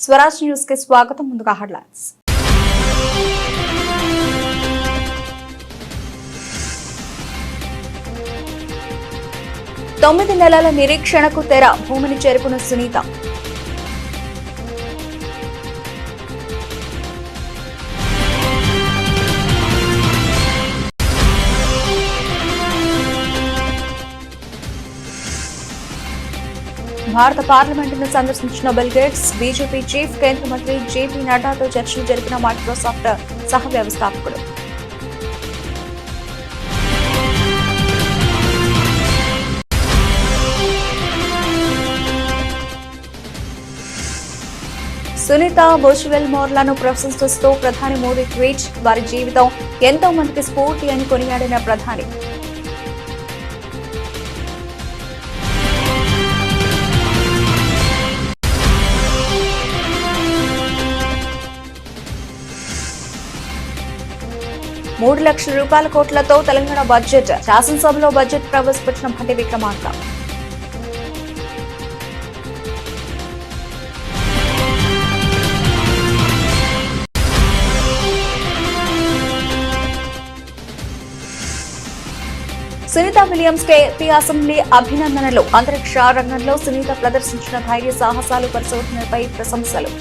Swaraj news కి స్వాగతం. ముందుగా హెడ్లైన్స్. తొమ్మిది నెలల నిరీక్షణకు తెర, భూమిని చేరుకున్న సునీత. భారత పార్లమెంటును సందర్శించిన బిల్ గేట్స్, బీజేపీ చీఫ్ కేంద్ర మంత్రి జేపీ నడ్డాతో చర్చలు జరిపిన మైక్రోసాఫ్ట్ సహ వ్యవస్థాపకుడు. సునీత బుష్వెల్మోర్లను ప్రశంసిస్తూ ప్రధాని మోదీ ట్వీట్. వారి జీవితం ఎంతో మందికి స్ఫూర్తి అని కొనియాడిన ప్రధాని. ₹3,00,000 కోట్లతో తెలంగాణ బడ్జెట్. శాసనసభలో బడ్జెట్ ప్రవేశపెట్టిన భట్టి విక్రమార్క. సునీత విలియమ్స్ కే ఏపీ అసెంబ్లీ అభినందనలు. అంతరిక్ష రంగంలో సునీత ప్రదర్శించిన ధైర్య సాహసాలు, పరిశోధనలపై ప్రశంసలు.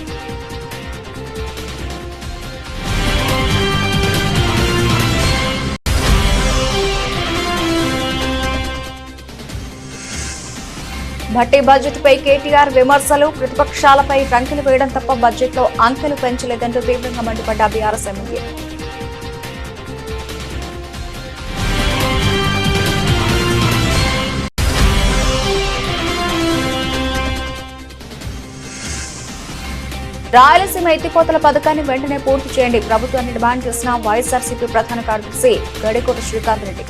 భట్టి బడ్జెట్ పై కేటీఆర్ విమర్శలు. ప్రతిపక్షాలపై రంకెలు వేయడం తప్ప బడ్జెట్ లో అంకెలు పెంచలేదంటూ తీవ్రంగా మండిపడ్డ బీఆర్ఎస్ ఎమ్మెల్యే. రాయలసీమ ఎత్తిపోతల పథకాన్ని వెంటనే పూర్తి చేయండి, ప్రభుత్వాన్ని డిమాండ్ చేసిన వైఎస్ఆర్సీపీ ప్రధాన కార్యదర్శి గడికోట శ్రీకాంత్ రెడ్డి.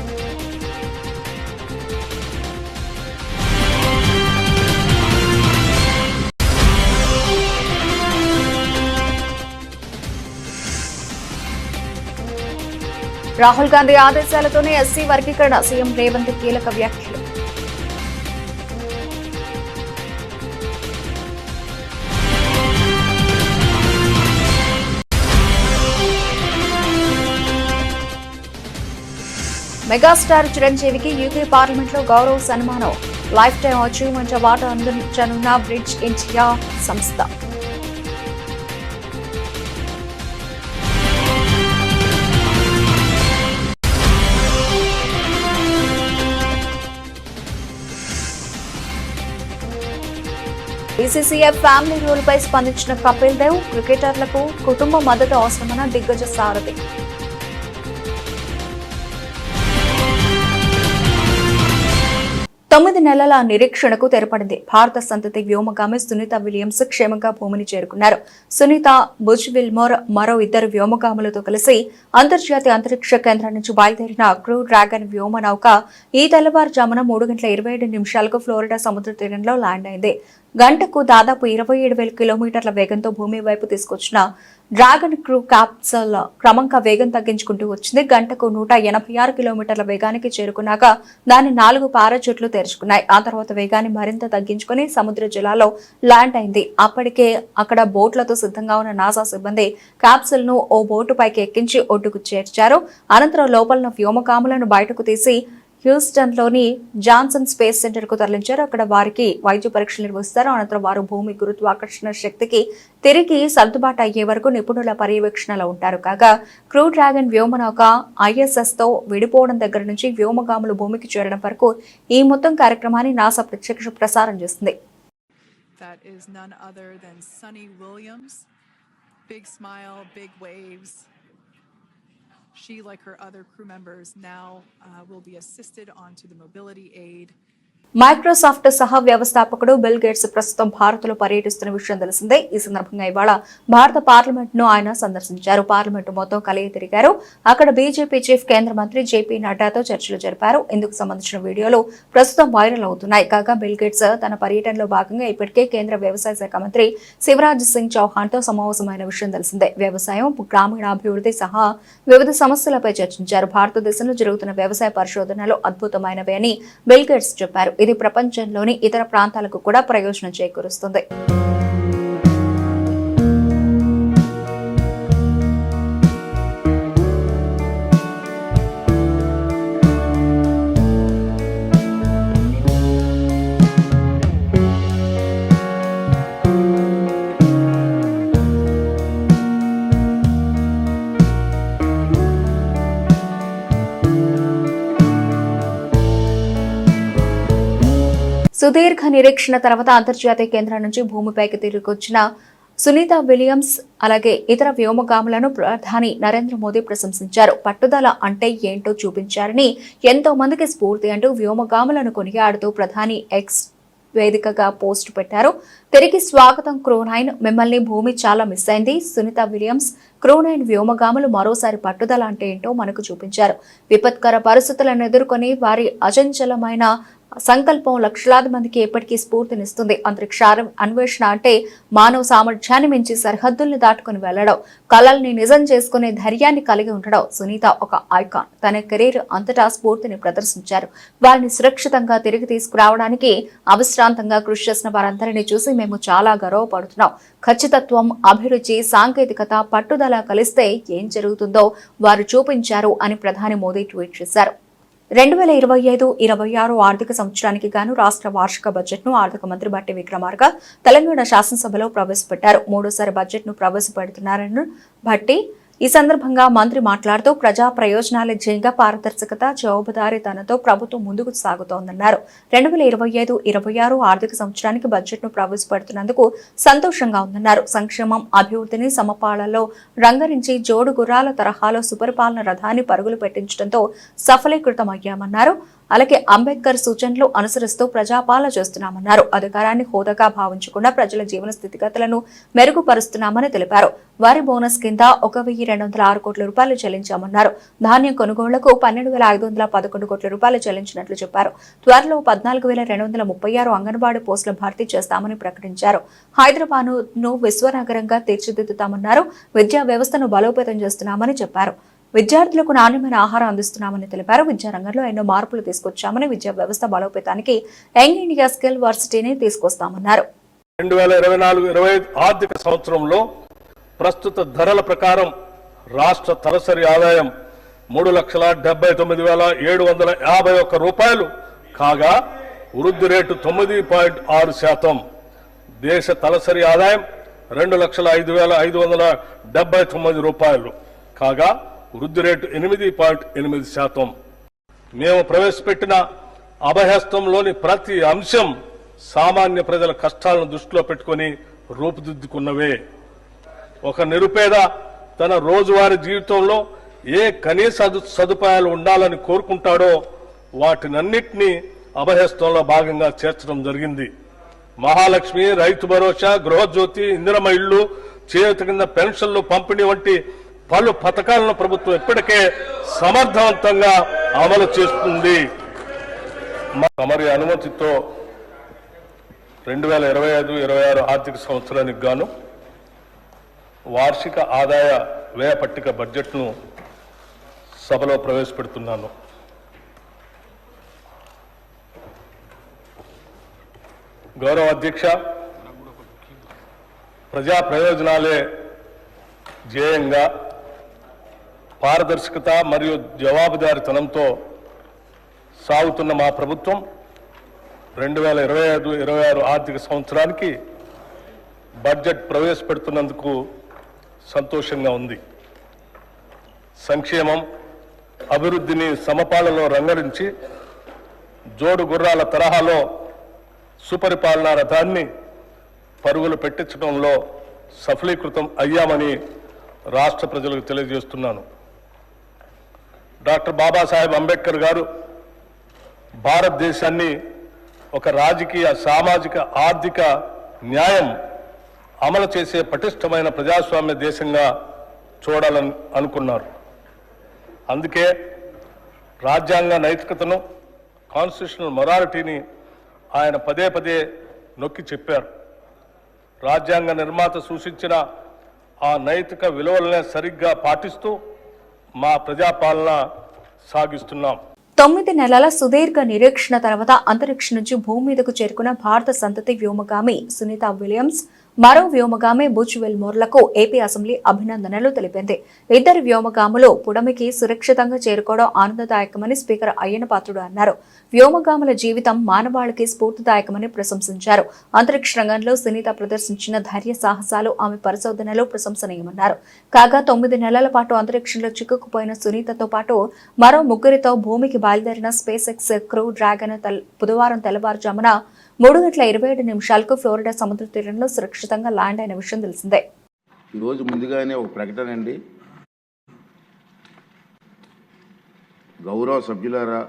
రాహుల్ గాంధీ ఆదేశాలతోనే ఎస్సీ వర్గీకరణ, సీఎం రేవంత్ కీలక వ్యాఖ్యలు. మెగాస్టార్ చిరంజీవికి యూకే పార్లమెంట్ లో గౌరవ సన్మానం. లైఫ్ టైం అచీవ్మెంట్ అవార్డు అందించనున్న బ్రిడ్జ్ ఇండియా సంస్థ. బీసీసీఐ ఫ్యామిలీ రూల్ పై స్పందించిన కపిల్ దేవ్. క్రికెటర్లకు కుటుంబ మద్దతు అవసరమన్న దిగ్గజ సారథి. తొమ్మిది నెలల నిరీక్షణకు తెరపడింది. భారత సంతతి వ్యోమగామి సునీత విలియమ్స్ క్షేమంగా భూమిని చేరుకున్నారు. సునీత బుష్వెల్మోర్ మరో ఇద్దరు వ్యోమగాములతో కలిసి అంతర్జాతీయ అంతరిక్ష కేంద్రం నుంచి బయలుదేరిన క్రూ డ్రాగన్ వ్యోమ నౌక ఈ తెల్లవారుజామున 3:27 ఫ్లోరిడా సముద్ర తీరంలో ల్యాండ్ అయింది. గంటకు దాదాపు 27,000 కిలోమీటర్ల వేగంతో భూమి వైపు తీసుకొచ్చిన డ్రాగన్ క్రూ క్యాప్సూల్ క్రమంగా వేగం తగ్గించుకుంటూ వచ్చింది. గంటకు 186 కిలోమీటర్ల వేగానికి చేరుకున్నాక దాని 4 పారాచూట్లు తెరుచుకున్నాయి. ఆ తర్వాత వేగాన్ని మరింత తగ్గించుకుని సముద్ర జలాల్లో ల్యాండ్ అయింది. అప్పటికే అక్కడ బోట్లతో సిద్ధంగా ఉన్న నాసా సిబ్బంది క్యాప్సూల్ ను ఓ బోటు పైకి ఎక్కించి ఒడ్డుకు చేర్చారు. అనంతరం లోపల వ్యోమగాములను బయటకు తీసి హ్యూస్టన్ లోని జాన్సన్ స్పేస్ సెంటర్ కు తరలించారు. అక్కడ వారికి వైద్య పరీక్షలు నిర్వహిస్తారు. అనంతరం వారు భూమి గురుత్వాకర్షణ శక్తికి తిరిగి సర్దుబాటు అయ్యే వరకు నిపుణుల పర్యవేక్షణలో ఉంటారు. కాగా క్రూ డ్రాగన్ వ్యోమనౌక ఐఎస్ఎస్ తో విడిపోవడం దగ్గర నుంచి వ్యోమగాములు భూమికి చేరడం వరకు ఈ మొత్తం కార్యక్రమాన్ని నాసా ప్రత్యక్ష ప్రసారం చేస్తుంది. She, like her other crew members, now will be assisted onto the mobility aid. Microsoft సహ వ్యవస్థాపకుడు బిల్ గేట్స్ ప్రస్తుతం భారత్లో పర్యటిస్తున్న విషయం తెలిసిందే. ఈ సందర్భంగా ఇవాళ భారత పార్లమెంట్ ను ఆయన సందర్శించారు. పార్లమెంట్ మొత్తం కలిగి తిరిగారు. అక్కడ బీజేపీ చీఫ్ కేంద్ర మంత్రి జేపీ నడ్డాతో చర్చలు జరిపారు. ఇందుకు సంబంధించిన వీడియోలు ప్రస్తుతం వైరల్ అవుతున్నాయి. కాగా బిల్ గేట్స్ తన పర్యటనలో భాగంగా ఇప్పటికే కేంద్ర వ్యవసాయ శాఖ మంత్రి శివరాజ్ సింగ్ చౌహాన్ తో సమావేశమైన విషయం తెలిసిందే. వ్యవసాయం, గ్రామీణాభివృద్ధి సహా వివిధ సమస్యలపై చర్చించారు. భారతదేశంలో జరుగుతున్న వ్యవసాయ పరిశోధనలు అద్భుతమైనవి అని బిల్ గేట్స్ చెప్పారు. ఇది ప్రపంచంలోని ఇతర ప్రాంతాలకు కూడా ప్రయోజనం చేకూరుస్తుంది. సుదీర్ఘ నిరీక్షణ తర్వాత అంతర్జాతీయ కేంద్రం నుంచి భూమిపైకి తిరిగొచ్చిన సునీత విలియమ్స్ అలాగే ఇతర వ్యోమగాములను ప్రధాని నరేంద్ర మోదీ ప్రశంసించారు. పట్టుదల అంటే ఏంటో చూపించారని, ఎంతో మందికి స్ఫూర్తి అంటూ వ్యోమగాములను కొనియాడుతూ ప్రధాని ఎక్స్ వేదికగా పోస్ట్ పెట్టారు. తిరిగి స్వాగతం క్రూ9, మిమ్మల్ని భూమి చాలా మిస్ అయింది. సునీత విలియమ్స్ క్రూ9 వ్యోమగాములు మరోసారి పట్టుదల అంటే ఏంటో మనకు చూపించారు. విపత్కర పరిస్థితులను ఎదుర్కొని వారి అచంచలమైన సంకల్పం లక్షలాది మందికి ఎప్పటికీ స్ఫూర్తినిస్తుంది. అంతరిక్ష అన్వేషణ అంటే మానవ సామర్థ్యాన్ని మించి సరిహద్దుల్ని దాటుకుని వెళ్లడం, కలల్ని నిజం చేసుకునే ధైర్యాన్ని కలిగి ఉండడం. సునీత ఒక ఐకాన్. తన కెరీర్ అంతటా స్ఫూర్తిని ప్రదర్శించారు. వారిని సురక్షితంగా తిరిగి తీసుకురావడానికి అవిశ్రాంతంగా కృషి చేసిన వారందరినీ చూసి మేము చాలా గర్వపడుతున్నాం. ఖచ్చితత్వం, అభిరుచి, సాంకేతికత, పట్టుదల కలిస్తే ఏం జరుగుతుందో వారు చూపించారు అని ప్రధాని మోదీ ట్వీట్ చేశారు. 2025-26 ఆర్థిక సంవత్సరానికి గాను రాష్ట్ర వార్షిక బడ్జెట్ ను ఆర్థిక మంత్రి భట్టి విక్రమార్క తెలంగాణ శాసనసభలో ప్రవేశపెట్టారు. మూడోసారి బడ్జెట్ ను ప్రవేశపెడుతున్నారని భట్టి ఈ సందర్భంగా మంత్రి మాట్లాడుతూ ప్రజా ప్రయోజనాల ధ్యేయంగా పారదర్శకత, జవాబుదారీతనంతో ప్రభుత్వం ముందుకు సాగుతోందన్నారు. 2025-26 ఆర్థిక సంవత్సరానికి బడ్జెట్ ను ప్రవేశపెడుతున్నందుకు సంతోషంగా ఉందన్నారు. సంక్షేమం, అభివృద్ధిని సమపాళలో రంగరించి జోడు గుర్రాల తరహాలో సుపరిపాలన రథాన్ని పరుగులు పెట్టించడంతో సఫలీకృతమయ్యామన్నారు. అలాగే అంబేద్కర్ సూచనలు అనుసరిస్తూ ప్రజాపాలన చేస్తున్నామన్నారు. అధికారాన్ని హోదాగా భావించకుండా ప్రజల జీవన స్థితిగతులను మెరుగుపరుస్తున్నామని తెలిపారు. వారి బోనస్ కింద 1,206 కోట్ల రూపాయలు చెల్లించామన్నారు. ధాన్యం కొనుగోళ్లకు 12,511 కోట్ల రూపాయలు చెల్లించినట్లు చెప్పారు. త్వరలో 14,236 అంగన్వాడీ పోస్టుల భర్తీ చేస్తామని ప్రకటించారు. హైదరాబాద్ ను విశ్వనగరంగా తీర్చిదిద్దుతామన్నారు. విద్యా వ్యవస్థను బలోపేతం చేస్తున్నామని చెప్పారు. విద్యార్థులకు నాణ్యమైన ఆహారం అందిస్తున్నామని తెలిపారు. విద్యారంగంలో ఎన్నో మార్పులు తీసుకొచ్చామని, విద్యా వ్యవస్థ బలోపేతానికి యంగ్ ఇండియా స్కిల్ వర్సిటీని తీసుకొస్తామన్నారు. 2024-25 ఆర్థిక సంవత్సరంలో ప్రస్తుత ధరల ప్రకారం రాష్ట్ర తలసరి ఆదాయం 3,79,751 రూపాయలు కాగా వృద్ధి రేటు 9.6%. దేశ తలసరి ఆదాయం 2,05,579 రూపాయలు కాగా వృద్ధి రేటు 8.8%. మేము ప్రవేశపెట్టిన అభయహస్తంలోని ప్రతి అంశం సామాన్య ప్రజల కష్టాలను దృష్టిలో పెట్టుకుని రూపుదిద్దుకున్నవే. ఒక నిరుపేద తన రోజువారీ జీవితంలో ఏ కనీస సదుపాయాలు ఉండాలని కోరుకుంటాడో వాటినన్నింటినీ అభయహస్తంలో భాగంగా చేర్చడం జరిగింది. మహాలక్ష్మి, రైతు భరోసా, గృహజ్యోతి, ఇందిరమ్మ ఇళ్లు, చేయూత కింద పెన్షన్లు పంపిణీ వంటి పలు పథకాలను ప్రభుత్వం ఇప్పటికే సమర్థవంతంగా అమలు చేస్తుంది. తమరి అనుమతితో 2025-26 ఆర్థిక సంవత్సరానికి గాను వార్షిక ఆదాయ వ్యయ పట్టిక బడ్జెట్ను సభలో ప్రవేశపెడుతున్నాను. గౌరవ అధ్యక్ష, ప్రజా ప్రయోజనాలే ధ్యేయంగా పారదర్శకత మరియు జవాబుదారీతనంతో సాగుతున్న మా ప్రభుత్వం 2025-26 ఆర్థిక సంవత్సరానికి బడ్జెట్ ప్రవేశపెడుతున్నందుకు సంతోషంగా ఉంది. సంక్షేమం, అభివృద్ధిని సమపాలలో రంగరించి జోడు గుర్రాల తరహాలో సుపరిపాలనా రథాన్ని పరుగులు పెట్టించడంలో సఫలీకృతం అయ్యామని రాష్ట్ర ప్రజలకు తెలియజేస్తున్నాను. డాక్టర్ బాబాసాహెబ్ అంబేద్కర్ గారు భారతదేశాన్ని ఒక రాజకీయ, సామాజిక, ఆర్థిక న్యాయం అమలు చేసే పటిష్టమైన ప్రజాస్వామ్య దేశంగా చూడాలని అనుకున్నారు. అందుకే రాజ్యాంగ నైతికతను, కాన్స్టిట్యూషనల్ మొరాలిటీని ఆయన పదే పదే నొక్కి చెప్పారు. రాజ్యాంగ నిర్మాత సూచించిన ఆ నైతిక విలువలనే సరిగ్గా పాటిస్తూ మా ప్రజాపాలన సాగిస్తున్నాం. 9 నెలల సుదీర్ఘ నిరీక్షణ తర్వాత అంతరిక్షం నుంచి భూమి మీదకు చేరుకున్న భారత సంతతి వ్యోమగామి సునీత విలియమ్స్ మరో వ్యోమగామి బుచ్ విల్మోర్లకు ఏపీ అసెంబ్లీ అభినందనలు తెలిపింది. ఇద్దరు వ్యోమగాములు పుడమికి సురక్షితంగా చేరుకోవడం ఆనందదాయకమని స్పీకర్ అయ్యన్న పాత్రుడు అన్నారు. వ్యోమగాముల జీవితం మానవాళికి స్ఫూర్తిదాయకమని ప్రశంసించారు. అంతరిక్ష రంగంలో సునీత ప్రదర్శించిన ధైర్య సాహసాలు, ఆమె పరిశోధనలు ప్రశంసనీయమన్నారు. కాగా 9 నెలల పాటు అంతరిక్షంలో చిక్కుకుపోయిన సునీతతో పాటు మరో 3 భూమికి బయలుదేరిన స్పేస్ ఎక్స్ క్రూ డ్రాగన్ బుధవారం తెల్లవారుజామున 3:27 ఫ్లోరిడా సముద్ర తీరంలో సురక్షితంగా ల్యాండ్ అయిన విషయం తెలిసిందే. ఈరోజు ముందుగానే ఒక ప్రకటన అండి. గౌరవ సభ్యులారా,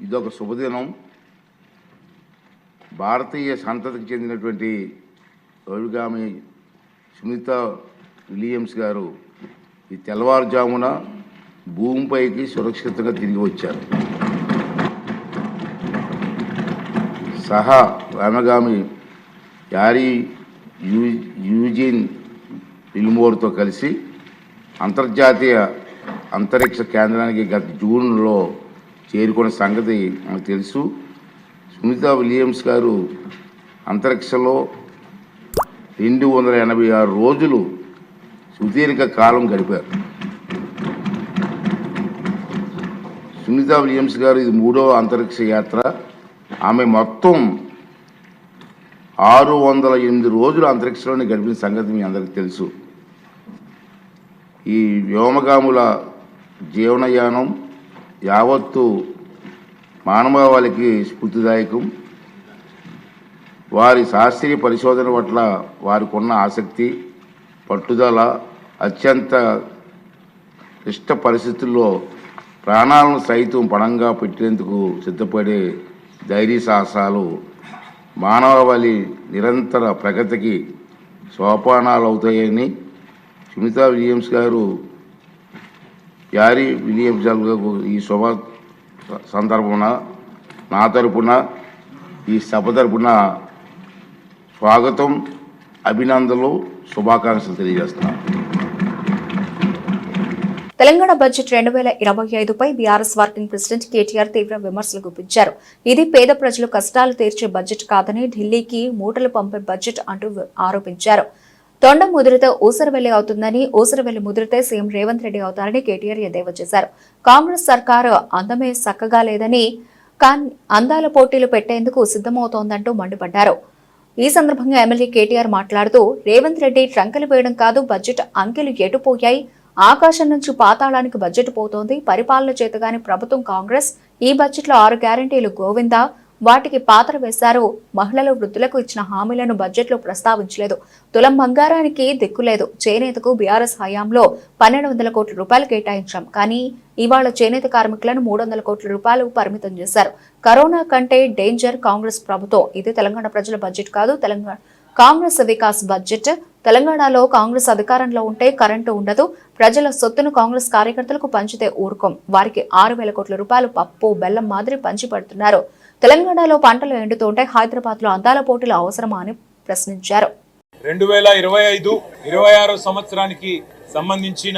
ఇదొక శుభదినం. భారతీయ సంతతికి చెందినటువంటి అభిగామి సునీత విలియమ్స్ గారు ఈ తెల్లవారుజామున భూమిపైకి సురక్షితంగా తిరిగి వచ్చారు. సహా ఆమెగామి యారీ యూజిన్ విల్మోర్తో కలిసి అంతర్జాతీయ అంతరిక్ష కేంద్రానికి గత జూన్లో చేరుకున్న సంగతి మనకు తెలుసు. సునీత విలియమ్స్ గారు అంతరిక్షంలో 286 రోజులు సుదీర్ఘ కాలం గడిపారు. సునీత విలియమ్స్ గారు ఇది 3వ అంతరిక్ష యాత్ర. ఆమె మొత్తం 608 రోజులు అంతరిక్షంలోనే గడిపిన సంగతి మీ అందరికీ తెలుసు. ఈ వ్యోమగాముల జీవనయానం యావత్తు మానవాళికి స్ఫూర్తిదాయకం. వారి శాస్త్రీయ పరిశోధన పట్ల వారికి ఉన్న ఆసక్తి, పట్టుదల, అత్యంత క్లిష్ట పరిస్థితుల్లో ప్రాణాలను సైతం పణంగా పెట్టేందుకు సిద్ధపడే ధైర్య సాహసాలు మానవాళి నిరంతర ప్రగతికి సోపానాలు అవుతాయని సునీత విలియమ్స్ గారు యారీ విలియమ్స్ గారు ఈ శుభ సందర్భమున నా తరపున ఈ సభ తరపున స్వాగతం, అభినందనలు, శుభాకాంక్షలు తెలియజేస్తున్నాను. తెలంగాణ బడ్జెట్ 2025పై బీఆర్ఎస్ వర్కింగ్ ప్రెసిడెంట్ కేటీఆర్ తీవ్ర విమర్శలు గుప్పించారు. ఇది పేద ప్రజలు కష్టాలు తీర్చే బడ్జెట్ కాదని, ఢిల్లీకి మూటలు పంపే బడ్జెట్ అంటూ ఆరోపించారు. తొండ ముదిరితే ఊసరవెల్లి అవుతుందని, ఊసరవెల్లి ముదిరితే సీఎం రేవంత్ రెడ్డి అవుతారని కేటీఆర్ ఎద్దేవా చేశారు. కాంగ్రెస్ సర్కారు అందమే చక్కగా లేదని, కానీ అందాల పోటీలు పెట్టేందుకు సిద్ధమవుతోందంటూ మండిపడ్డారు. ఈ సందర్భంగా ఎమ్మెల్యే కేటీఆర్ మాట్లాడుతూ, రేవంత్ రెడ్డి ట్రంకలు వేయడం కాదు, బడ్జెట్ అంకెలు ఎటుపోయాయి, ఆకాశం నుంచి పాతాళానికి బడ్జెట్ పోతోంది, పరిపాలన చేతగాని ప్రభుత్వం కాంగ్రెస్. ఈ బడ్జెట్లో 6 గ్యారంటీలు గోవిందా, వాటికి పాత్ర వేశారు. మహిళలు, వృద్ధులకు ఇచ్చిన హామీలను బడ్జెట్లో ప్రస్తావించలేదు. తులం బంగారానికి దిక్కులేదు. చేనేతకు బీఆర్ఎస్ హయాంలో 1200 కోట్ల రూపాయలు కేటాయించాం. కానీ ఇవాళ చేనేత కార్మికులను 300 కోట్ల రూపాయలు పరిమితం చేశారు. కరోనా కంటే డేంజర్ కాంగ్రెస్ ప్రభుత్వం. ఇది తెలంగాణ ప్రజల బడ్జెట్ కాదు, తెలంగాణ కాంగ్రెస్ వికాస్ బడ్జెట్. తెలంగాణలో కాంగ్రెస్ అధికారంలో ఉంటే కరెంటు ఉండదు. ప్రజల సొత్తును కాంగ్రెస్ కార్యకర్తలకు పంచితే ఊరుకోం. వారికి 6000 కోట్ల రూపాయలు పప్పు బెల్లం మాదిరి పంచి పెడుతున్నారు. తెలంగాణలో పంటలు ఎండుతుంటే హైదరాబాద్ లో అందాల పోటీలు అవసరమా అని ప్రశ్నించారు. 2025-26 సంవత్సరానికి సంబంధించిన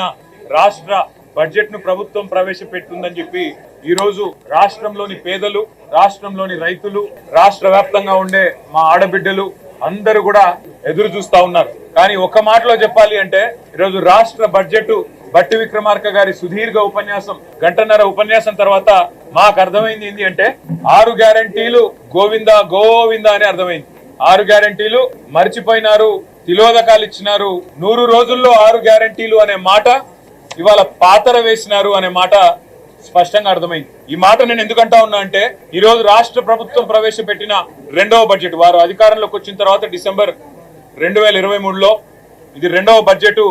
రాష్ట్ర బడ్జెట్ ను ప్రభుత్వం ప్రవేశపెట్టిందని చెప్పి ఈ రోజు రాష్ట్రంలోని పేదలు, రాష్ట్రంలోని రైతులు, రాష్ట్ర వ్యాప్తంగా ఉండే మా ఆడబిడ్డలు అందరూ కూడా ఎదురు చూస్తా ఉన్నారు. కానీ ఒక్క మాటలో చెప్పాలి అంటే ఈరోజు రాష్ట్ర బడ్జెట్ బట్టి విక్రమార్క గారి సుదీర్ఘ ఉపన్యాసం, గంటన్నర ఉపన్యాసం తర్వాత మాకు అర్థమైంది ఏంటి అంటే 6 గ్యారంటీలు గోవిందా గోవిందా అని అర్థమైంది. 6 గ్యారంటీలు మర్చిపోయినారు, తిలోదకాలు ఇచ్చినారు. 100 రోజుల్లో 6 గ్యారంటీలు అనే మాట ఇవాళ పాతర వేసినారు అనే మాట స్పష్టంగా అర్థమైంది. ఈ మాట నేను ఎందుకంటా ఉన్నా అంటే ఈ రోజు రాష్ట్ర ప్రభుత్వం ప్రవేశపెట్టిన 2వ బడ్జెట్, వారు అధికారంలోకి వచ్చిన తర్వాత డిసెంబర్ 2023లో ఇది 2వ బడ్జెట్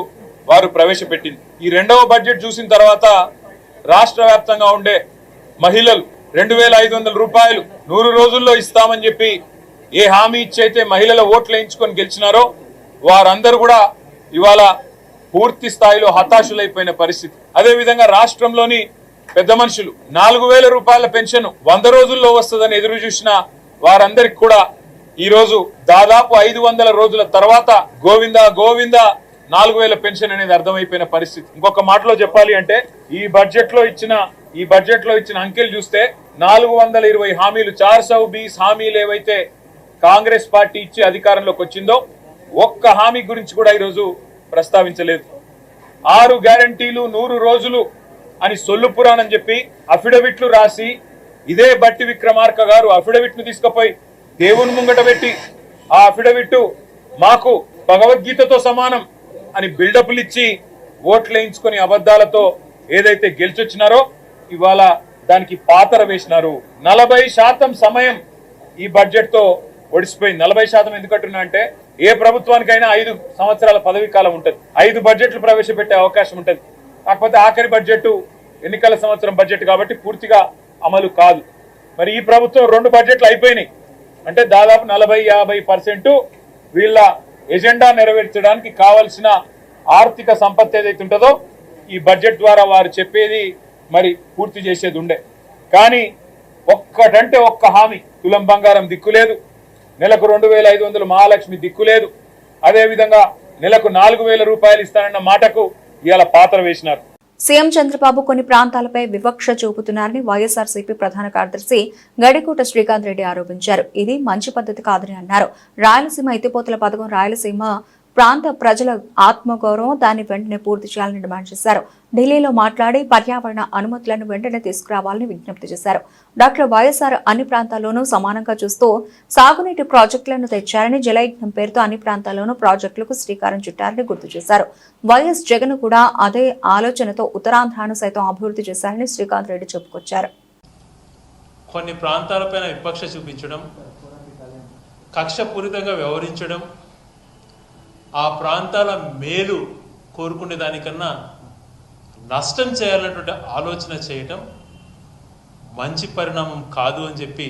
వారు ప్రవేశపెట్టింది. ఈ 2వ బడ్జెట్ చూసిన తర్వాత రాష్ట్ర వ్యాప్తంగా ఉండే మహిళలు 2500 రూపాయలు 100 రోజుల్లో ఇస్తామని చెప్పి ఏ హామీ ఇచ్చైతే మహిళల ఓట్లు వేయించుకొని గెలిచినారో వారందరూ కూడా ఇవాళ పూర్తి స్థాయిలో హతాశులైపోయిన పరిస్థితి. అదే విధంగా రాష్ట్రంలోని పెద్ద మనుషులు 4000 రూపాయల పెన్షన్ 100 రోజుల్లో వస్తుందని ఎదురు చూసిన వారందరికి కూడా ఈ రోజు దాదాపు 500 రోజుల తర్వాత గోవిందా గోవిందా 4000 పెన్షన్ అనేది అర్థమైపోయిన పరిస్థితి. ఇంకొక మాటలో చెప్పాలి అంటే ఈ బడ్జెట్ లో ఇచ్చిన అంకెలు చూస్తే 420 హామీలు 420 హామీలు ఏవైతే కాంగ్రెస్ పార్టీ ఇచ్చి అధికారంలోకి వచ్చిందో ఒక్క హామీ గురించి కూడా ఈరోజు ప్రస్తావించలేదు. 6 గ్యారంటీలు 100 రోజులు అని సొల్లు పురాణం చెప్పి అఫిడవిట్లు రాసి ఇదే బట్టి విక్రమార్క గారు అఫిడవిట్ ను తీసుకుపోయి దేవుని ముంగట పెట్టి ఆ అఫిడవిట్ మాకు భగవద్గీతతో సమానం అని బిల్డప్లు ఇచ్చి ఓట్లు వేయించుకొని అబద్ధాలతో ఏదైతే గెలిచొచ్చినారో ఇవాళ దానికి పాతర వేసినారు. 40% సమయం ఈ బడ్జెట్తో ఒడిసిపోయింది. 40% ఎందుకంటున్నా అంటే ఏ ప్రభుత్వానికైనా 5 సంవత్సరాల పదవీ కాలం ఉంటుంది, 5 బడ్జెట్లు ప్రవేశపెట్టే అవకాశం ఉంటుంది. కాకపోతే ఆఖరి బడ్జెట్ ఎన్నికల సంవత్సరం బడ్జెట్ కాబట్టి పూర్తిగా అమలు కాదు. మరి ఈ ప్రభుత్వం 2 బడ్జెట్లు అయిపోయినాయి అంటే దాదాపు 40-50% వీళ్ళ ఎజెండా నెరవేర్చడానికి కావలసిన ఆర్థిక సంపత్తి ఏదైతే ఉంటుందో ఈ బడ్జెట్ ద్వారా వారు చెప్పేది మరి పూర్తి చేసేది ఉండే. కానీ ఒక్కటంటే ఒక్క హామీ, తులం బంగారం దిక్కులేదు, నెలకు 2500 మహాలక్ష్మి దిక్కులేదు, అదేవిధంగా నెలకు 4000 రూపాయలు ఇస్తానన్న మాటకు ఇవాళ పాత్ర వేసినారు. సీఎం చంద్రబాబు కొన్ని ప్రాంతాలపై వివక్ష చూపుతున్నారని వైఎస్ఆర్సీపీ ప్రధాన కార్యదర్శి గడికోట శ్రీకాంత్ రెడ్డి ఆరోపించారు. ఇది మంచి పద్ధతి కాదని అన్నారు. రాయలసీమ ఎత్తిపోతల పథకం రాయలసీమ ప్రాంత ప్రజల ఆత్మగౌరవం, దాన్ని వెంటనే పూర్తి చేయాలని డిమాండ్ చేశారు. ఢిల్లీలో మాట్లాడి పర్యావరణ అనుమతులను వెంటనే తీసుకురావాలని విజ్ఞప్తి చేశారు. డాక్టర్ వైఎస్ఆర్ అన్ని ప్రాంతాల్లోనూ సమానంగా చూస్తూ సాగునీటి ప్రాజెక్టులను తెచ్చారని, జలయజ్ఞం పేరుతో అన్ని ప్రాంతాల్లోనూ ప్రాజెక్టులకు శ్రీకారం చుట్టారని గుర్తు చేశారు. వైఎస్ జగన్ కూడా అదే ఆలోచనతో ఉత్తరాంధ్రను సైతం అభివృద్ధి చేశారని శ్రీకాంత్ రెడ్డి చెప్పుకొచ్చారు. కొన్ని ప్రాంతాలపైన విపక్ష చూపించడం, కక్షపూరితంగా వ్యవహరించడం, ఆ ప్రాంతాల మేలు కోరుకునే దానికన్నా నష్టం చేయాలన్నటువంటి ఆలోచన చేయటం మంచి పరిణామం కాదు అని చెప్పి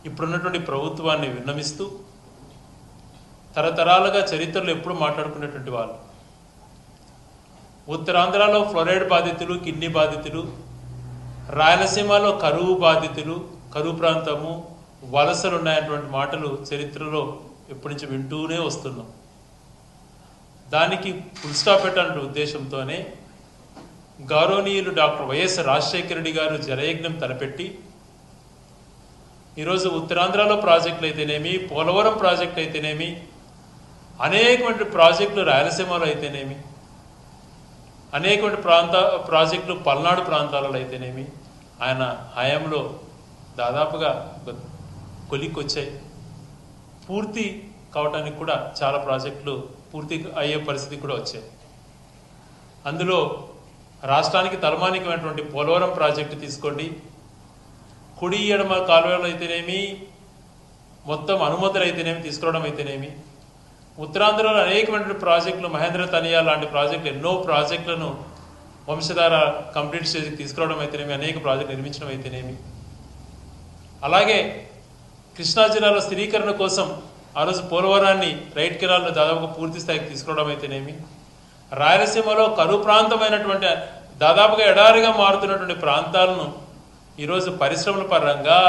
ఇప్పుడున్నటువంటి ప్రభుత్వాన్ని విన్నమిస్తూ, తరతరాలుగా చరిత్రలో ఎప్పుడు మాట్లాడుకునేటువంటి వాళ్ళు ఉత్తరాంధ్రలో ఫ్లోరైడ్ బాధితులు, కిడ్నీ బాధితులు, రాయలసీమలో కరువు బాధితులు, కరువు ప్రాంతము, వలసలు ఉన్నాయన్నటువంటి మాటలు చరిత్రలో ఎప్పటి నుంచి వింటూనే వస్తున్నాం. దానికి ఫుల్ స్టాప్ పెట్టాలనే ఉద్దేశంతోనే గౌరవనీయులు డాక్టర్ వైఎస్ రాజశేఖర రెడ్డి గారు జలయజ్ఞం తలపెట్టి ఈరోజు ఉత్తరాంధ్రలో ప్రాజెక్టులు అయితేనేమి, పోలవరం ప్రాజెక్టు అయితేనేమి, అనేకమైన ప్రాజెక్టులు రాయలసీమలో అయితేనేమి, అనేకమైన ప్రాజెక్టులు పల్నాడు ప్రాంతాలలో అయితేనేమి ఆయన హయాంలో దాదాపుగా కొలిక్కొచ్చాయి. పూర్తి కావడానికి కూడా చాలా ప్రాజెక్టులు పూర్తి అయ్యే పరిస్థితి కూడా వచ్చాయి. అందులో రాష్ట్రానికి తలమానికమైనటువంటి పోలవరం ప్రాజెక్టు తీసుకోండి, కుడి ఎడమ కాలువలు అయితేనేమి, మొత్తం అనుమతులు అయితేనేమి తీసుకురావడం అయితేనేమి, ఉత్తరాంధ్రలో అనేకమైనటువంటి ప్రాజెక్టులు, మహేంద్ర తనియా లాంటి ప్రాజెక్టులు, ఎన్నో ప్రాజెక్టులను వంశధార కంప్లీట్ స్టేజ్కి తీసుకురావడం అయితేనేమి, అనేక ప్రాజెక్టులు నిర్మించడం అయితేనేమి, అలాగే కృష్ణా జిల్లాలో స్థిరీకరణ కోసం ఆ రోజు పోలవరాన్ని రైట్ కెనాల్ను దాదాపుగా పూర్తి స్థాయికి తీసుకురావడం అయితేనేమి, రాయలసీమలో కరువు ప్రాంతమైనటువంటి దాదాపుగా ఎడారిగా మారుతున్నటువంటి ప్రాంతాలను ఈరోజు పరిశ్రమల పరంగా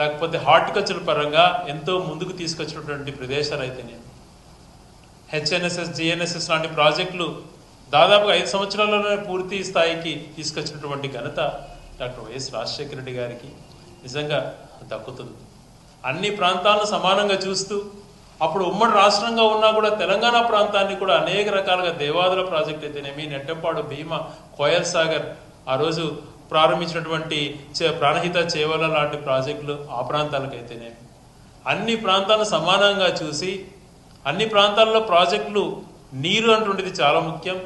లేకపోతే హార్టికల్చర్ పరంగా ఎంతో ముందుకు తీసుకొచ్చినటువంటి ప్రదేశాలు అయితేనేమి, హెచ్ఎన్ఎస్ఎస్, జిఎన్ఎస్ఎస్ లాంటి ప్రాజెక్టులు దాదాపుగా 5 సంవత్సరాల్లోనే పూర్తి స్థాయికి తీసుకొచ్చినటువంటి ఘనత డాక్టర్ వైఎస్ రాజశేఖర రెడ్డి గారికి నిజంగా దక్కుతుంది. అన్ని ప్రాంతాలను సమానంగా చూస్తూ అప్పుడు ఉమ్మడి రాష్ట్రంగా ఉన్నా కూడా తెలంగాణ ప్రాంతాన్ని కూడా అనేక రకాలుగా దేవాదుల ప్రాజెక్ట్ అయితేనేమి, నెట్టెంపాడు, భీమా, కోయల్ సాగర్, ఆ రోజు ప్రారంభించినటువంటి ప్రాణహిత చేవల లాంటి ప్రాజెక్టులు ఆ ప్రాంతాలకైతేనేమి అన్ని ప్రాంతాలను సమానంగా చూసి అన్ని ప్రాంతాల్లో ప్రాజెక్టులు నీరు అంటుండేది చాలా ముఖ్యం,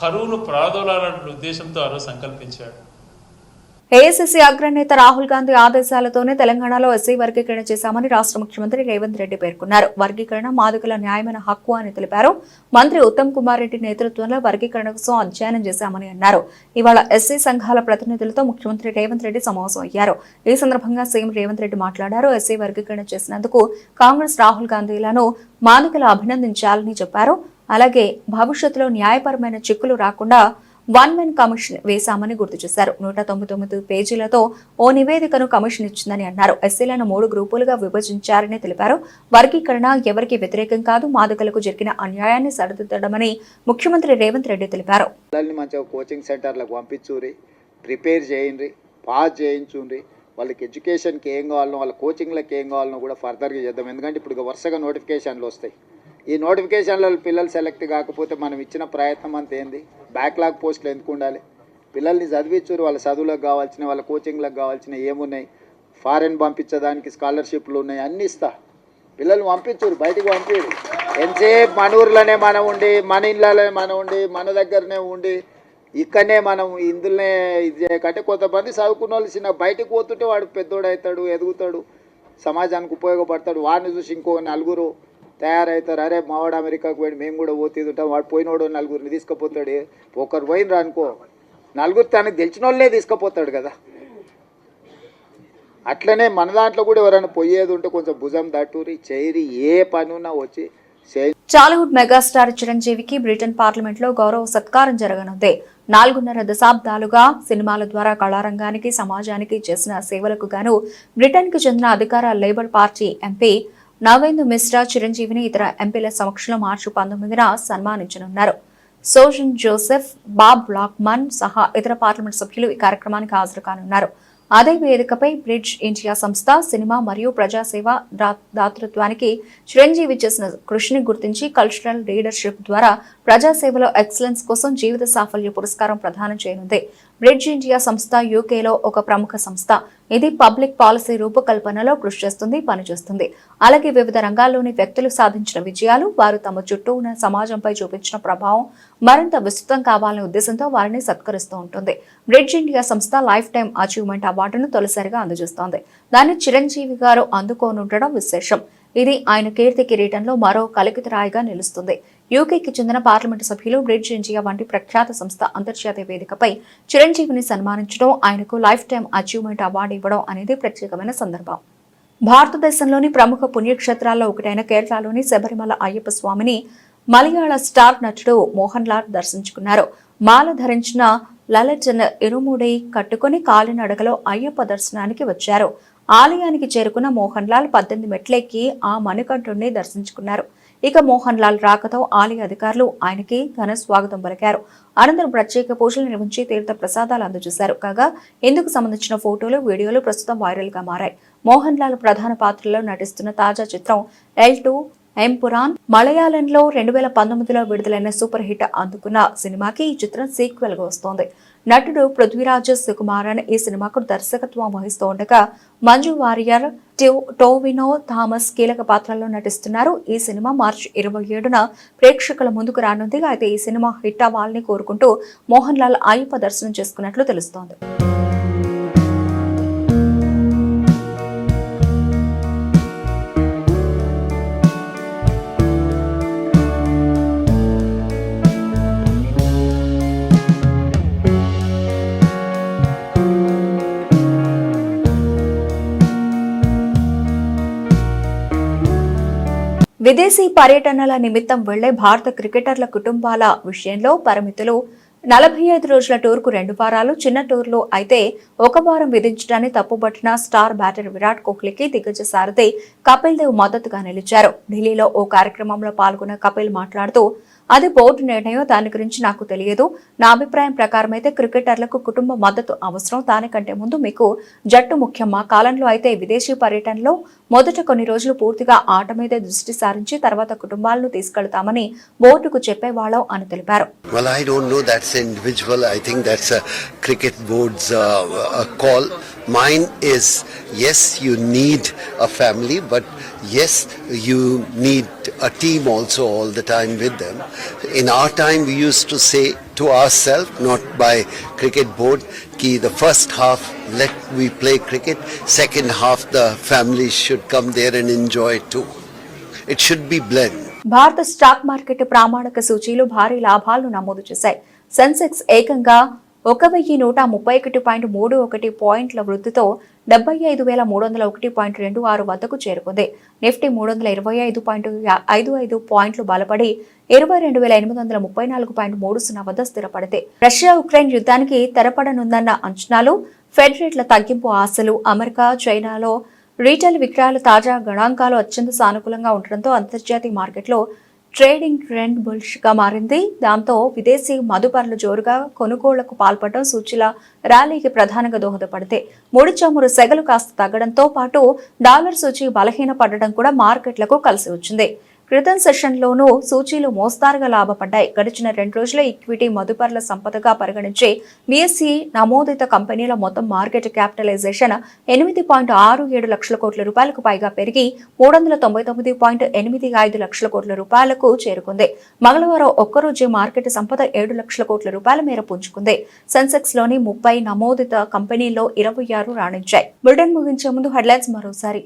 కరువును ప్రాదోలాలనే ఉద్దేశంతో ఆ రోజు సంకల్పించాడు. ఏఐసీసీ అగ్రనేత రాహుల్ గాంధీ ఆదేశాలతోనే తెలంగాణలో ఎస్సీ వర్గీకరణ చేశామని రాష్ట్ర ముఖ్యమంత్రి రేవంత్ రెడ్డి పేర్కొన్నారు. వర్గీకరణ మాదిగల న్యాయమైన హక్కు అని తెలిపారు. మంత్రి ఉత్తమ్ కుమార్ రెడ్డి నేతృత్వంలో వర్గీకరణ కోసం అధ్యయనం చేశామని అన్నారు. ఇవాళ ఎస్సీ సంఘాల ప్రతినిధులతో ముఖ్యమంత్రి రేవంత్ రెడ్డి సమావేశం అయ్యారు. ఈ సందర్భంగా సీఎం రేవంత్ రెడ్డి మాట్లాడారు. ఎస్సీ వర్గీకరణ చేసినందుకు కాంగ్రెస్ రాహుల్ గాంధీలను మాదిగలు అభినందించాలని చెప్పారు. అలాగే భవిష్యత్తులో న్యాయపరమైన చిక్కులు రాకుండా 1 మెన్ కమిషన్ వేశామని గుర్తు చేశారు. 199 పేజీలతో ఓ నివేదికను కమిషన్ ఇచ్చిందని అన్నారు. ఎస్సీలను 3 గ్రూపులుగా విభజించారని తెలిపారు. వర్గీకరణ ఎవరికి వ్యతిరేకం కాదు, మాదిగలకు జరిగిన అన్యాయాన్ని సరిదిద్దడమని ముఖ్యమంత్రి రేవంత్ రెడ్డి తెలిపారు. మంచిగా కోచింగ్ సెంటర్లకు పంపించుర్రి, ప్రిపేర్ చేయండి, పాస్ చేయించుండ్రి, వాళ్ళకి ఎడ్యుకేషన్కి ఏం కావాలనో వాళ్ళ కోచింగ్లకు ఏం కావాలనో కూడా ఫర్దర్గా చేద్దాం. ఎందుకంటే ఇప్పుడు వరుసగా నోటిఫికేషన్లు వస్తాయి. ఈ నోటిఫికేషన్లలో పిల్లలు సెలెక్ట్ కాకపోతే మనం ఇచ్చిన ప్రయత్నం అంత ఏంది? బ్యాక్లాగ్ పోస్టులు ఎందుకు ఉండాలి? పిల్లల్ని చదివించురు, వాళ్ళ చదువులకు కావాల్సిన, వాళ్ళ కోచింగ్లకు కావాల్సిన ఏమున్నాయి, ఫారెన్ పంపించడానికి స్కాలర్షిప్లు ఉన్నాయి, అన్నీ ఇస్తా. పిల్లల్ని పంపించురు, బయటికి పంపించరు. ఎంతసేపు మన ఊర్లోనే మనం ఉండి, మన ఇళ్ళలోనే మనం ఉండి, మన దగ్గరనే ఉండి, ఇక్కడనే మనం ఇందులోనే ఇది చేయకంటే కొంతమంది చదువుకున్న వాళ్ళు చిన్న బయటకు పోతుంటే వాడు పెద్దోడు అవుతాడు, ఎదుగుతాడు. సమాజానికి ఉపయోగపడతాడు. వాడిని చూసి ఇంకో నలుగురు తయారవుతారు. అరే మావాడు అమెరికాకు పోయి మేము కూడా పోతీది ఉంటాం, వాడు పోయినోడు నలుగురిని తీసుకుపోతాడు. ఒకరు పోయినరా అనుకో, నలుగురు తనకు తెలిసిన వాళ్ళే తీసుకుపోతాడు కదా. అట్లనే మన దాంట్లో కూడా ఎవరైనా పోయేది ఉంటే కొంచెం భుజం దట్టూరి చేయరి, ఏ పని ఉన్నా వచ్చి టాలీవుడ్ మెగాస్టార్ చిరంజీవికి బ్రిటన్ పార్లమెంట్ లో గౌరవ సత్కారం జరగనుంది. 4.5 దశాబ్దాలుగా సినిమాల ద్వారా కళారంగానికి, సమాజానికి చేసిన సేవలకు గాను బ్రిటన్ కు చెందిన అధికార labour party MP Navendu Mishra చిరంజీవిని ఇతర ఎంపీల సమక్షంలో మార్చి 19న సన్మానించనున్నారు. సోజన్ జోసెఫ్, బాబ్ బ్లాక్మన్ సహా ఇతర పార్లమెంట్ సభ్యులు ఈ కార్యక్రమానికి హాజరు కానున్నారు. అదే వేదికపై బ్రిడ్జ్ ఇండియా సంస్థ సినిమా మరియు ప్రజాసేవ దాతృత్వానికి చిరంజీవి చేసిన కృషిని గుర్తించి కల్చరల్ లీడర్షిప్ ద్వారా ప్రజాసేవలో ఎక్సలెన్స్ కోసం జీవిత సాఫల్య పురస్కారం ప్రదానం చేయనుంది. బ్రిడ్జ్ ఇండియా సంస్థ యూకేలో ఒక ప్రముఖ సంస్థ. ఇది పబ్లిక్ పాలసీ రూపకల్పనలో కృషి చేస్తుంది, పనిచేస్తుంది. అలాగే వివిధ రంగాల్లోని వ్యక్తులు సాధించిన విజయాలు, వారు తమ చుట్టూ ఉన్న సమాజంపై చూపించిన ప్రభావం మరింత విస్తృతం కావాలనే ఉద్దేశంతో వారిని సత్కరిస్తూ ఉంటుంది. బ్రిడ్జ్ ఇండియా సంస్థ లైఫ్ టైం అచీవ్మెంట్ అవార్డును తొలిసారిగా అందజేస్తోంది. దాన్ని చిరంజీవి గారు అందుకోనుండడం విశేషం. ఇది ఆయన కీర్తి కిరీటంలో మరో కలికితరాయిగా నిలుస్తుంది. యూకేకి చెందిన పార్లమెంటు సభ్యులు బ్రిడ్జ్ ఇండియా వంటి ప్రఖ్యాత సంస్థ అంతర్జాతీయ వేదికపై చిరంజీవిని సన్మానించడం, ఆయనకు లైఫ్ టైం అచీవ్మెంట్ అవార్డు ఇవ్వడం అనేది ప్రత్యేకమైన సందర్భం. భారతదేశంలోని ప్రముఖ పుణ్యక్షేత్రాల్లో ఒకటైన కేరళలోని శబరిమల అయ్యప్ప స్వామిని మలయాళ స్టార్ నటుడు మోహన్ లాల్ దర్శించుకున్నారు. మాల ధరించిన లలిత్ ఇరుముడి కట్టుకుని కాలినడకలో అయ్యప్ప దర్శనానికి వచ్చారు. ఆలయానికి చేరుకున్న మోహన్ లాల్ 18 మెట్లెక్కి ఆ మణికంఠుడిని దర్శించుకున్నారు. ఇక మోహన్ లాల్ రాకతో ఆలయ అధికారులు ఆయనకి ఘన స్వాగతం పలికారు. అనంతరం ప్రత్యేక పూజలు నిర్వహించి తీర్థ ప్రసాదాలు అందజేశారు. కాగా ఇందుకు సంబంధించిన ఫోటోలు, వీడియోలు ప్రస్తుతం వైరల్ గా మారాయి. మోహన్ లాల్ ప్రధాన పాత్రలో నటిస్తున్న తాజా చిత్రం L2 ఎంపురాన్ మలయాళంలో 2019లో విడుదలైన సూపర్ హిట్ అందుకున్న సినిమాకి ఈ చిత్రం సీక్వెల్ గా వస్తోంది. నటుడు పృథ్వీరాజ్ సుకుమారన్ ఈ సినిమాకు దర్శకత్వం వహిస్తూ ఉండగా మంజు వారియర్, టోవినో థామస్ కీలక పాత్రల్లో నటిస్తున్నారు. ఈ సినిమా మార్చి 27న ప్రేక్షకుల ముందుకు రానుంది. అయితే ఈ సినిమా హిట్ అవ్వాలని కోరుకుంటూ మోహన్ లాల్ అయ్యప్ప దర్శనం చేసుకున్నట్లు తెలుస్తోంది. విదేశీ పర్యటనల నిమిత్తం వెళ్లే భారత క్రికెటర్ల కుటుంబాల విషయంలో పరిమితులు 45 రోజుల టూర్కు 2 వారాలు, చిన్న టూర్లో అయితే 1 వారం విధించడాన్ని తప్పుబట్టిన స్టార్ బ్యాటర్ విరాట్ కోహ్లీకి దిగ్గజ సారథి కపిల్ దేవ్ మద్దతుగా నిలిచారు. ఢిల్లీలో ఓ కార్యక్రమంలో పాల్గొన్న కపిల్ మాట్లాడుతూ, అది బోర్డు నిర్ణయం, దాని గురించి నాకు తెలియదు. నా అభిప్రాయం ప్రకారం అయితే క్రికెటర్లకు కుటుంబ మద్దతు అవసరం. దానికంటే ముందు మీకు జట్టు ముఖ్యం. మా కాలంలో అయితే విదేశీ పర్యటనలో మొదట కొన్ని రోజులు పూర్తిగా ఆట మీద దృష్టి సారించి తర్వాత కుటుంబాలను తీసుకెళ్తామని బోర్డుకు చెప్పేవాళ్ళం అని తెలిపారు. Well, I don't know, that's individual. I think that's a cricket board's call. Mine is, yes, you need a family, but yes, you need a team also all the time with them. In our time, we used to say to ourselves, not by cricket board, ki the first half let we play cricket, second half the families should come there and enjoy too. It should be blend. భారత stock market ప్రామాణిక సూచీలు భారీ లాభాలను నమోదు చేశాయి. సెన్సెక్స్ ఏకంగా 1131.31 పాయింట్ల వృద్ధితో 75,301.26 వద్దకు చేరుకుంది. నిఫ్టీ 325.55 పాయింట్లు బలపడి 22,834.30 వద్ద స్థిరపడితే రష్యా ఉక్రెయిన్ యుద్ధానికి తెరపడనుందన్న అంచనాలు, ఫెడ్ రేట్ల తగ్గింపు ఆశలు, అమెరికా, చైనాలో రీటైల్ విక్రయాల తాజా గణాంకాలు అత్యంత సానుకూలంగా ఉండడంతో అంతర్జాతీయ మార్కెట్లో ట్రేడింగ్ ట్రెండ్ బుల్ష్ గా మారింది. దాంతో విదేశీ మదుపర్లు జోరుగా కొనుగోళ్లకు పాల్పడడం సూచీల ర్యాలీకి ప్రధానంగా దోహదపడితే ముడి చమురు సెగలు కాస్త తగ్గడంతో పాటు డాలర్ సూచీ బలహీనపడడం కూడా మార్కెట్లకు కలిసి వచ్చింది. క్రితం సెషన్లోనూ సూచీలు మోస్తారుగా లాభపడ్డాయి. గడిచిన 2 రోజుల ఈక్విటీ మదుపర్ల సంపదగా పరిగణించే BSE నమోదిత కంపెనీల మొత్తం మార్కెట్ క్యాపిటలైజేషన్ 8.67 లక్షల కోట్ల రూపాయలకు పైగా పెరిగి 399.85 లక్షల కోట్ల రూపాయలకు చేరుకుంది. మంగళవారం ఒక్కరోజే మార్కెట్ సంపద 7 లక్షల కోట్ల రూపాయల మేర పుంజుకుంది. సెన్సెక్స్ లోని 30 నమోదిత కంపెనీల్లో 26 రాణించాయి. బులెటిన్ ముగించే ముందు హెడ్లైన్స్ మరోసారి.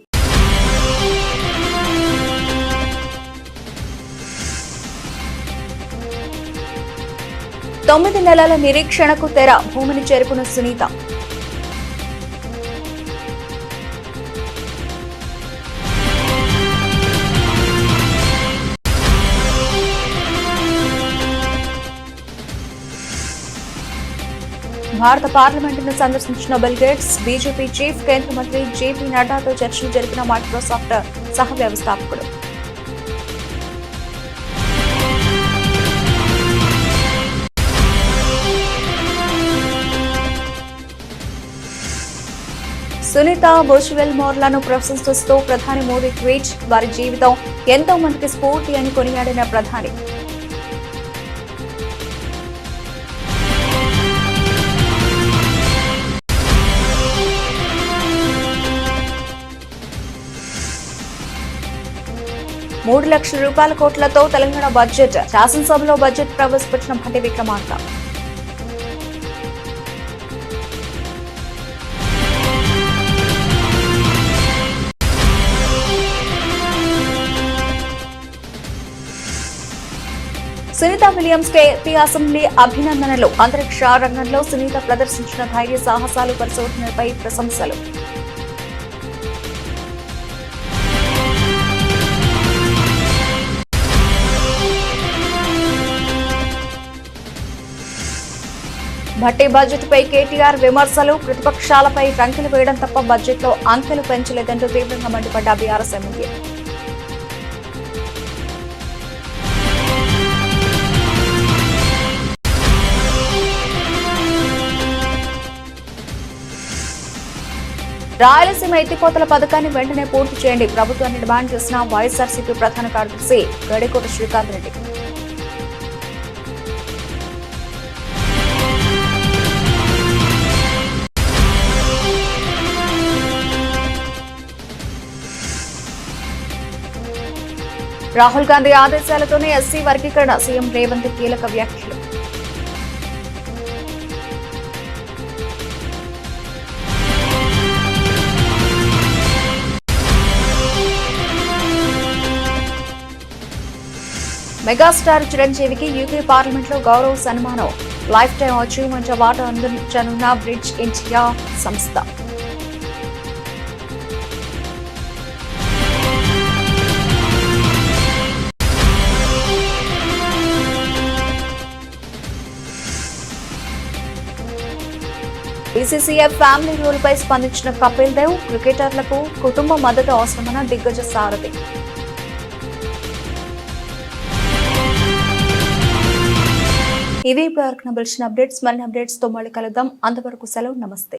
9 నెలల నిరీక్షణకు తెర, భూమిని చేరుకున్న సునీత. భారత పార్లమెంటును సందర్శించిన బిల్ గేట్స్, బీజేపీ చీఫ్ కేంద్ర మంత్రి జేపీ నడ్డాతో చర్చలు జరిపిన మైక్రోసాఫ్ట్ సహ వ్యవస్థాపకుడు. సునీత బుజ్విల్ మోర్లను ప్రశంసిస్తూ ప్రధాని మోదీ ట్వీట్, వారి జీవితం ఎంతో మందికి స్ఫూర్తి అని కొనియాడిన ప్రధాని. ₹3 లక్షల కోట్లతో తెలంగాణ బడ్జెట్, శాసనసభలో బడ్జెట్ ప్రవేశపెట్టిన భట్టి విక్రమార్క. సునీత విలియమ్స్ కే ఏపీ అసెంబ్లీ అభినందనలు. అంతరిక్ష రంగంలో సునీత ప్రదర్శించిన ధైర్య సాహసాలు, పరిశోధనలపై ప్రశంసలు. భట్టి బడ్జెట్ పై కేటీఆర్ విమర్శలు, ప్రతిపక్షాలపై రంకెలు వేయడం తప్ప బడ్జెట్ లో అంకెలు పెంచలేదంటూ తీవ్రంగా మండిపడ్డ బీఆర్ఎస్ ఎమ్మెల్యే. రాయలసీమ ఎత్తిపోతల పథకాన్ని వెంటనే పూర్తి చేయండి, ప్రభుత్వాన్ని డిమాండ్ చేసిన వైఎస్ఆర్సీపీ ప్రధాన కార్యదర్శి గడికోట శ్రీకాంత్ రెడ్డి. రాహుల్ గాంధీ ఆదేశాలతోనే ఎస్సీ వర్గీకరణ, సీఎం రేవంత్ కీలక వ్యాఖ్యలు. మెగాస్టార్ చిరంజీవికి యూకే పార్లమెంట్ లో గౌరవ సన్మానం, లైఫ్ టైం అచీవ్మెంట్ అవార్డు అందించనున్న బ్రిడ్జ్ ఇండియా సంస్థ. బీసీసీఐ ఫ్యామిలీ రూల్ పై స్పందించిన కపిల్ దేవ్, క్రికెటర్లకు కుటుంబ మద్దతు అవసరమన్న దిగ్గజ సారథి. ఇవి ఇప్పుడు వరకు అప్డేట్స్. మరిన్ని అప్డేట్స్ తో మళ్ళీ కలుద్దాం. అంతవరకు సెలవు, నమస్తే.